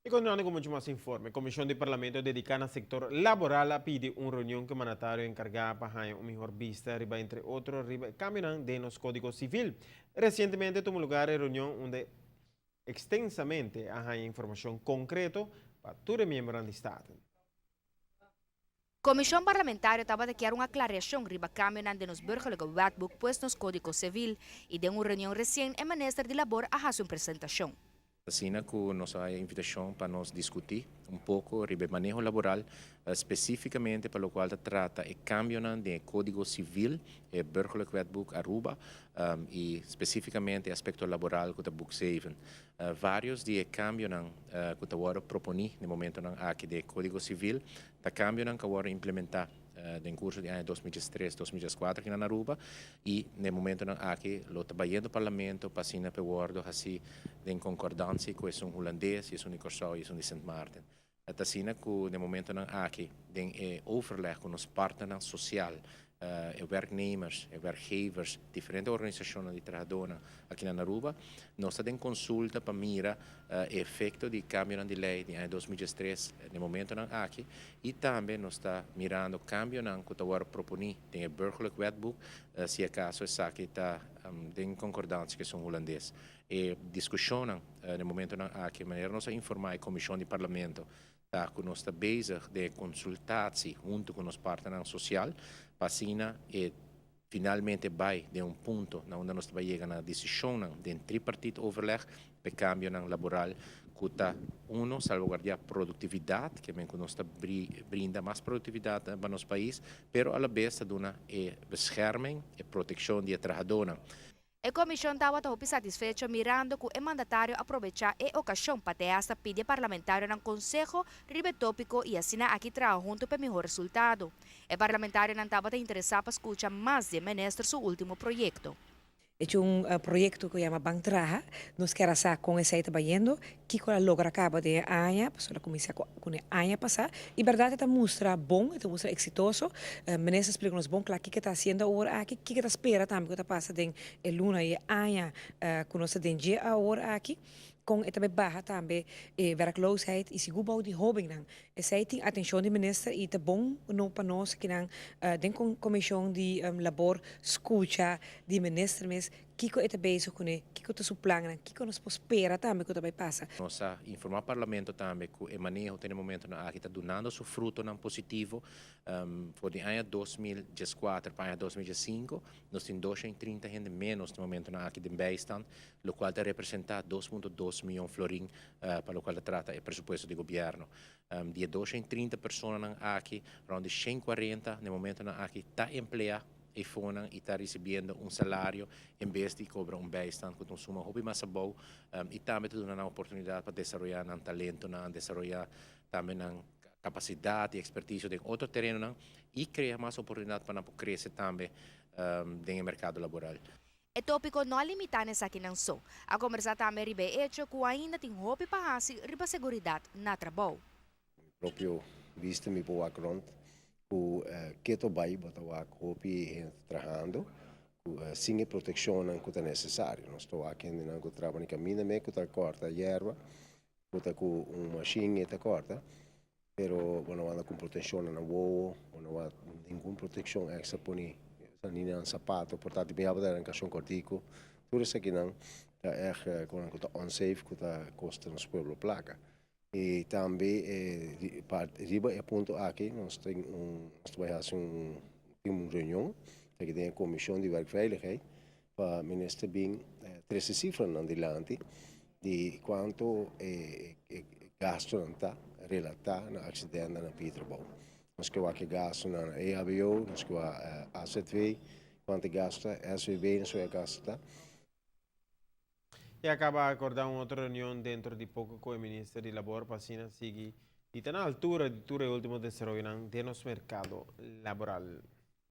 Y continuando con mucho más informe, Comisión de Parlamento dedicada al sector laboral pide una reunión que el mandatario encargada para una mejor vista, arriba, entre otros, arriba, cambian de los códigos civil. Recientemente tuvo lugar en reunión donde extensamente hay información concreta para todos los miembros del Estado. Comissão parlamentar estava a criar uma aclaração riba caminhão de nos burgerlijke wetboek pues nos código civil e de uma reunião recente em Ministério de Labor a sua apresentação. Assim, que nossa invitação para nós discutir pouco sobre manejo laboral, especificamente para o qual trata o cambio de Código Civil e Burgerlijk Wetboek Aruba, e especificamente aspecto laboral que o Book 7. Vários de cambios que agora proponi no momento aqui de Código Civil, tá cambio que agora implementar em curso de ano 2003-2004 aqui na Aruba e no momento aqui o trabalho do parlamento passina para o assim em concordância com o holandês e o Nicorsau e o de Sint Maarten. Het is que no momento aqui tem overleg com os partners sociais, werknemers, werkgevers, diferentes organisações de trabalhadores aqui na Aruba, nós temos consulta para mirar o efeito de cambio de lei de ano 2003 no momento aqui e também nós estamos mirando cambio que agora propõe tem o Burgerlijk Wetboek, se acaso essa aqui está em concordância com o holandês. E discussão no momento aqui, maneira nós informar a Comissão de Parlamento que nós estamos bezig de consultatie junto com os partners sociais, para e finalmente vai de ponto onde nós estamos chegando a decisão de tripartite overleg para cambio laboral que está, salvaguardar produtividade, que nós brinda mais produtividade para nosso país, mas a la vez dona bescherming e proteção de trabalhadores. A comissão estava satisfeita mirando que o mandatário aproveitar a ocasião para ter esta pede parlamentar no Conselho ribe tópico e assinar aqui trabalho junto para melhor resultado. O parlamentário não estava interessado para escutar mais de ministro seu último projeto. É projeto que chama Bank Traha, nós queremos saber com esse trabalhando, que a logra acaba de ano, passou a comissão com o ano passado, e verdade está mostra bom, está mostra exitoso, ministro explica-nos bom, claro, que está fazendo agora aqui, que está espera também que está passando em luna e ano, com nossa dia agora aqui, com também barra também werkloosheid e seguro de hobbing dan. Zij tem atenção de minister e tá bom não para nós que não den comissão de labor escuta de minister mes que está bezig com ele, que está seu plano, que nós espera também que também passa. Nós informar o parlamento também que o manejo tem momento aqui está dando seu fruto positivo. Por de ano 2014 para ano 2005, nós temos 230 gente menos no momento aqui de bijstand, o qual representa 2,2 milhões de florins para o qual trata o presupuesto do governo. De 230 pessoas aqui, around 140 no momento aqui está empregado e foram e está recebendo salário em vez de cobrar bijstand com um suma hobby mais bom e também dando uma oportunidade para desenvolver talento, desenvolver também capacidade e expertise em outro terreno e criar mais oportunidade para crescer também no mercado laboral. O tópico não é limitado nessa aqui não só. A conversa também ribe hecho que ainda tem roupa para riba segurança na trabalho. Próprio visto meu background ku keto bai bota wa kopi trabajando sem a proteção que é necessário. Nós estou aqui não trabalho em caminho me que tá corta erva, que com uma machine tá corta, pero não anda com proteção na voo, não há nenhuma proteção extra poni nem um sapato, portanto me abra em caixão cortico, tudo isso aqui não é com que tá unsafe que tá custa nos pueblo placa. E também, riba é ponto aqui, nós vamos fazer uma reunião, que tem a Comissão de Werkveiligheid, para o Ministro bem 13 cifras adelante, de quanto gasto está relatado no acidente na Pieterbouw. Nós que aqui gasto na EHBO, nós que AZV, quanto gasta, SVB, nós que gasta. E acaba de acordar uma outra reunião dentro de pouco com o Ministro de Labor para seguir e está na altura de todo o último desenvolvimento do nosso mercado laboral.